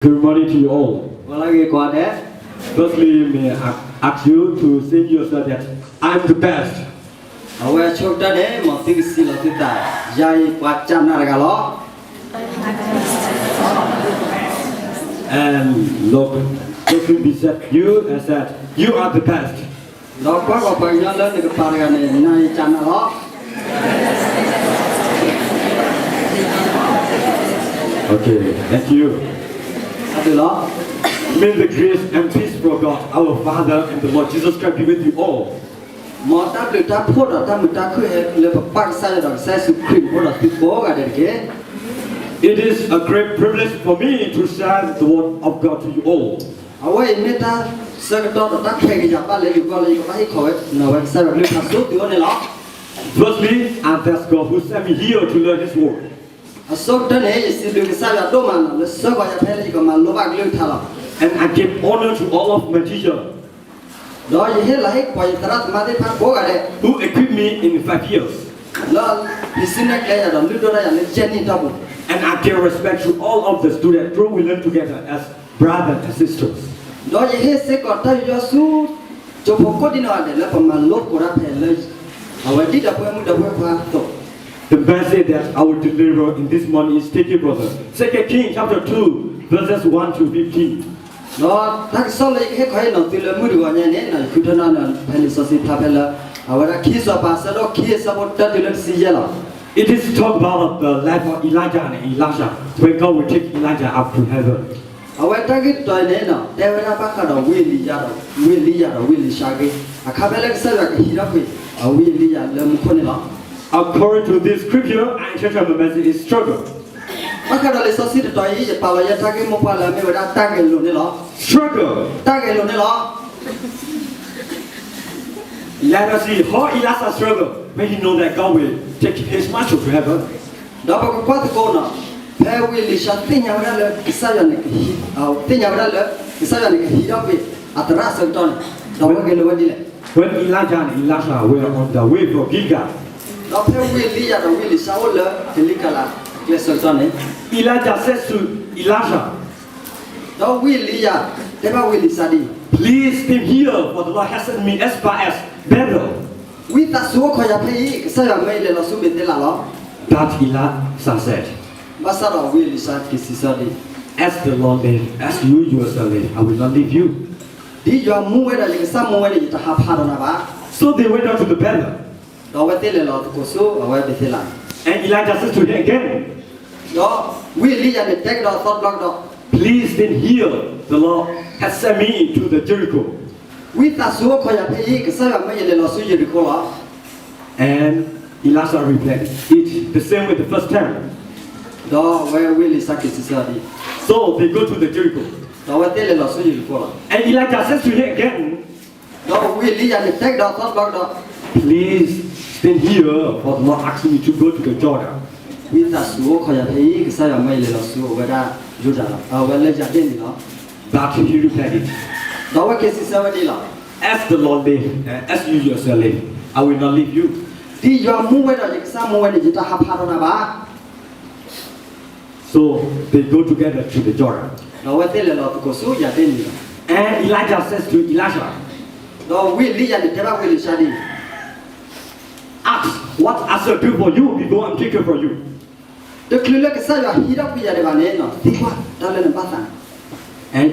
Good morning to you all. Firstly, may I ask you to say yourself that I'm the best. And look beside you and said, you are the best. Okay, thank you. May the grace and peace from God, our Father, and the Lord Jesus Christ be with you all. It is a great privilege for me to share the word of God to you all. Firstly, I thank God who sent me here to learn His word. And I give honor to all of my teachers who equipped me in 5 years. And I give respect to all of the students who we learn together as brothers and sisters. The message that I will deliver in this morning is taken from 2 Kings chapter 2, verses 1 to 15. It is talk about the life of Elijah and Elisha when God will take Elijah up to heaven. According to this scripture, I interpret the message is struggle. Struggle. Let us see how Elisha struggled when he know that God will take his master to heaven. When Elijah and Elisha were on the way from Gilgal, Elijah says to Elisha, please stay here, for the Lord has sent me as far as Bethel. But Elisha said, as the Lord lives, as you yourself live, I will not leave you. So they went out to the Bethel. And Elijah says to him again, please stay here, the Lord has sent me to the Jericho. And Elisha replied, it's the same with the first time. So they go to the Jericho. And Elijah says to him again, please stay here, for the Lord asked me to go to the Jordan. But he replied, as the Lord lives, as you yourself live, I will not leave you. So they go together to the Jordan. And Elijah says to Elisha, ask what I shall do for you before I'm taken for you. And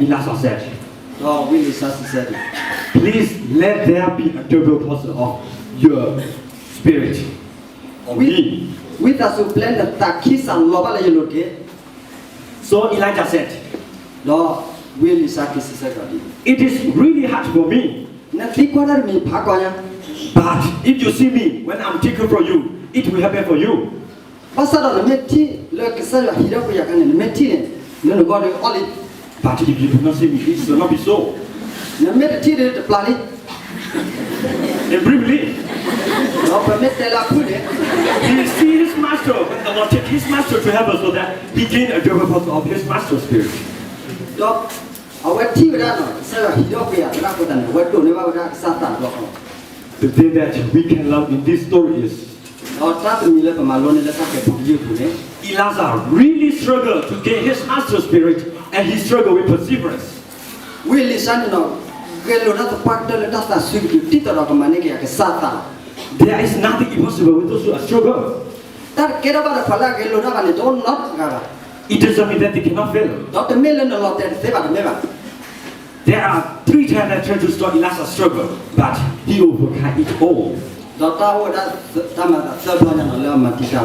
Elisha said, please let there be a double portion of your spirit on me. So Elijah said, it is really hard for me. But if you see me when I'm taken from you, it will happen for you. But if you do not see me, it will not be so. And briefly, he see his master when the Lord take his master to heaven so that he gain a double portion of his master's spirit. The thing that we can learn in this story is Elijah really struggled to gain his master's spirit and he struggled with perseverance. Willie Sanino, Gelora the Parker, let us swing to Tito of Maniki, Sata. There is nothing impossible with those who are struggle. That get about a Pala Gelora and don't not Gara. It doesn't mean that they cannot fail. Not a million a lot that they are never. There are 3 times that tried to start Elisha's struggle, but he overcame it all. Dota would have Tamara, Sabana, Matika,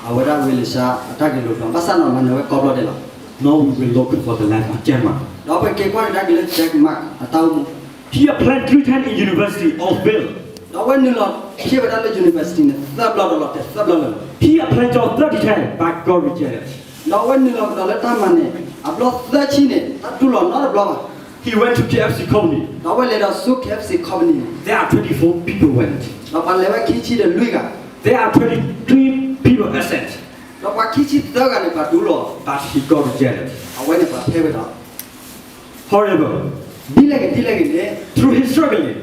our Willisha, attacking from Basano, Manoa, Cobodella. Now we will look for the life of Gemma. Nobody came one that let's check Mark, a town. He applied 3 times in university, all failed. Now when you lot, he would have university, the blood of the blood. He applied to 30 times, but God rejected. Now when you lot, the time money, a blood 13, not too long, not a blower. He went to KFC company. Now when let us look KFC company. There are 24 people went. Now when never Kichi the Luiga. There are 23 people absent. Now what Kichi Duggan if I do law. But he got rejected. I went if I pay it up. However, Dileg, through his struggling,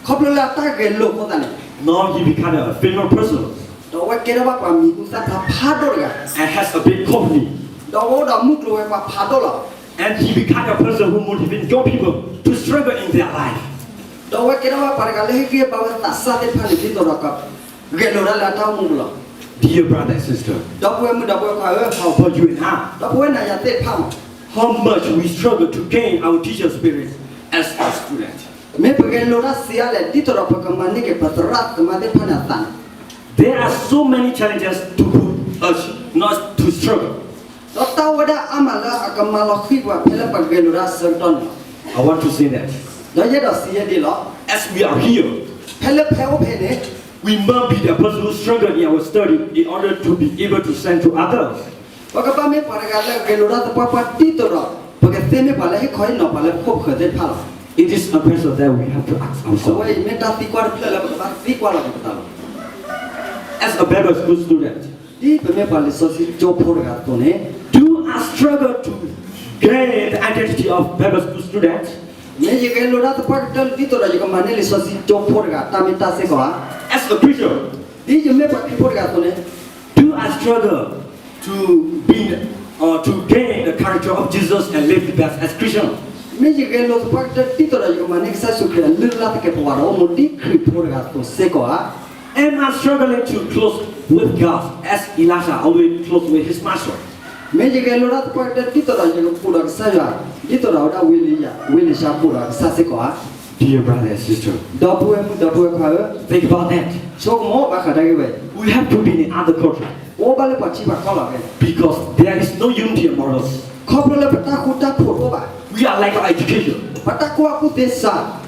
couple of target look for that. now he became a famous person Now what get about me who's that Padola. and has a big company. Now what a muklo of Padola. And he became a person who motivates young people to struggle in their life. Now what get about Paragaleki about that Saturday Palito Rock. Gelora Lata Mula. Dear brother and sister, Double how about you and I? Double when I say pound. How much we struggle to gain our teacher spirit as a student. Maybe Gelora Siale, Tito Ropakamani, but the rat, the Mother Panathan. There are so many challenges to put us not to struggle. Dota wada amala akamala khiwa phela pagelura serton. I want to say that Da yeda siya di lo. as we are here, Phela pheo phene. we must be the person who struggle in our study in order to be able to send to others. Pakapa me paragala gelura ta papa titoro. Pagatene pala hi khoi no pala khop khade phala. It is a question that we have to ask ourselves. Wai me ta tikwar phela pakapa tikwar la patalo. As a Bible school student, Di me pala sosi jo phorga to ne. do I struggle to gain the identity of Bible school student? Me ye gelura ta pagal titoro je kamane le sosi jo phorga tamita se ko. As a Christian, Di je me pa phorga to ne. do I struggle to be or to gain the character of Jesus and live the best as Christian? Me ye gelo ta pagal titoro je kamane sa sukra lilla ta ke pawaro mo di khri phorga to se ko. Am I struggling to close with God as Elisha always close with his master? Me je gelora ta pagal titoro je pura sa ja. Titoro da wili sha pura sa se ko. Dear brother and sister, Dapu kha. think about that. So mo ba kha dai we. We have to be in other culture O ba le pa chi ba khala ke. because there is no unity among us. Khopro le pata ku ta photo ba. We are like our education. Pata ku aku desa.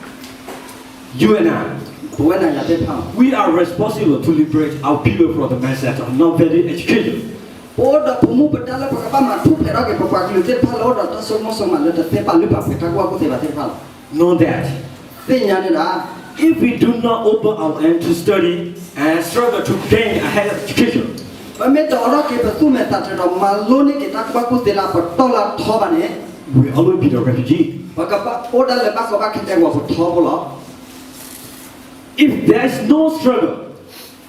You and I, Buena ya te pham. we are responsible to liberate our people from the mindset of not valid education. O da pumu pata le pa ma thu phera ke pa ku te phalo da ta so mo so ma le te pa le pa pata ku aku te ba te phalo. Know that Te nya ne da. if we do not open our end to study and struggle to gain a higher education, Ba me to ro ke pa tu me ta te ro ma lo ne ke ta ku te la pa to la tho ba ne. we will always be the refugee. Ba ka pa o da le ba ko ba ke te wa ko tho bo lo. If there is no struggle,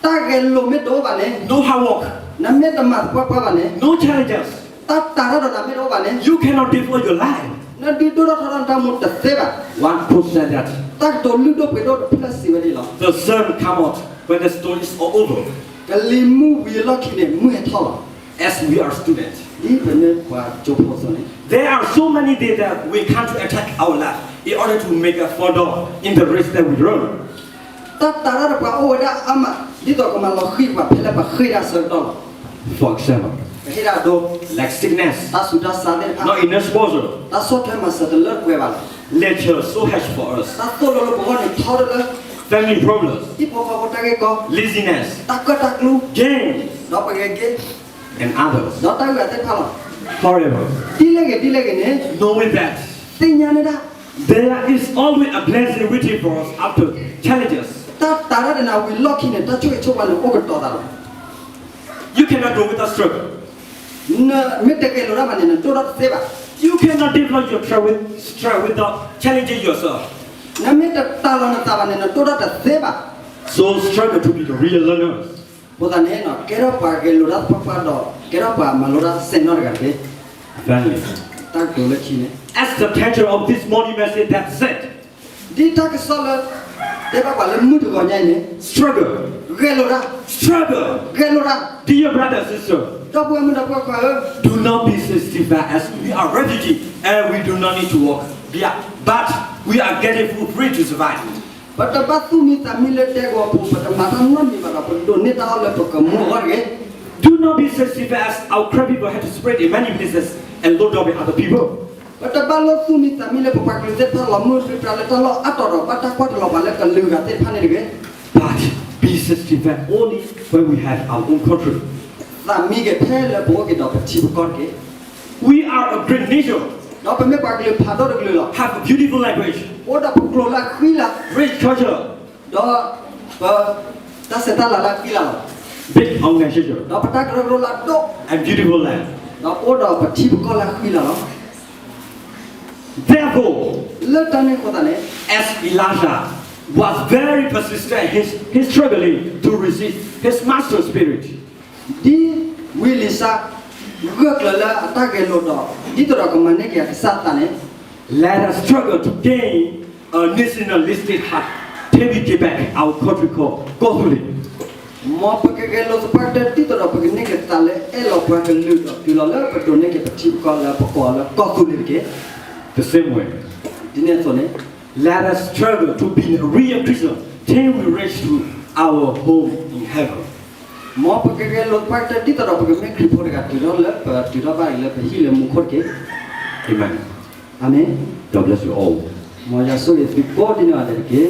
Ta ge lo me do ba ne. no hard work, Na me ta ma pa ba ne. no challenges, Ta ta ra na me do ba ne. you cannot develop your life. Na di do ra tha ta mo ta se ba. 1% that Ta do lu do pe do plus si ba di lo. the sun come out when the story is all over. Ka li mu wi lo ki ne mu he tho lo. As we are students, Di be ne kwa jo pho so ne. there are so many days that we can't attack our life in order to make a further in the race that we run. Ta ta ra pa o da ama. Di do ko ma lo khi ba phela ba khi ra so do. For example, Khi ra do like sickness, ta su da sa de not pa. enough exposure, Ta so the ma sa de le kwe ba. nature so harsh for us, Ta to lo lo bo ne tho de le. family problems, Di po ko ta ke ko. laziness, Ta ko ta lu. games, Do pa ge ge. and others. Do ta ga te pha lo. However, Di le ge ne. knowing that Te nya ne da. there is always a blessing waiting for us after challenges. Ta ta ra de na wi lo ki ne ta chu ke chu ba le ko ko to da lo. You cannot do without struggle. Na me te ke lo ra ba ne na to ra se ba. You cannot develop your struggle without challenging yourself. Na me te ta lo na ta ba ne na to ra ta se ba. So struggle to be the real learners. Puta ne no quiero pa que lo ra pa do. Quiero pa ma lo ra se no ga ke. Family, ta ko le chi ne As the title of this morning message that said, di ta ke so le te ba ba le mu to ko nyai ne struggle, struggle. Dear brother and sister, do bu mu da ko ko do not be satisfied as we are refugees and we do not need to work. Yeah, but we are getting food free to survive. but the batu mi ta mi le te go pu pa ta ma ta no mi ba la pu do ne ta le to ko mu ho ge Do not be satisfied as our crowd people had to spread in many places and load up with other people. but the ba lo tu mi ta mi le pu pa ke te ta lo mu ri pra le ta lo a to ro ba ta ko lo ba le ka lu ga te pha ne ge But be satisfied only when we have our own country. la mi ge phe le bo ge do pa chi ko ge We are a great nation, do pa me pa ke le pha do de lo have a beautiful language, o da pu klo la khui la rich culture, do ba ta se ta la la khui la big organization, do pa ta ko ro la do and beautiful land. do o do pa chi ko la khui la lo Therefore, le ta ne ko ta ne as Elijah was very persistent, he's struggling to resist his master's spirit. di wili sa gök la la ta ge lo do di to ko man ne ke sa ta ne Let us struggle to gain a nationalistic heart till we get back our country called Catholic. mo pa ke ge lo pa de ti to pa ke ne ke ta le e lo pa ke lu do ti lo le pa to ne ke pa chi ko la pa ko la ko ku le ke The same way, di ne to ne let us struggle to be a real Christian till we reach to our home in heaven. mo pa ke ge lo pa de ti to pa ke me kri po ga ti lo le pa ti ro ba le pa hi le mu ko ke Amen. amen God bless you all. mo ya so ye ti ko di na de ke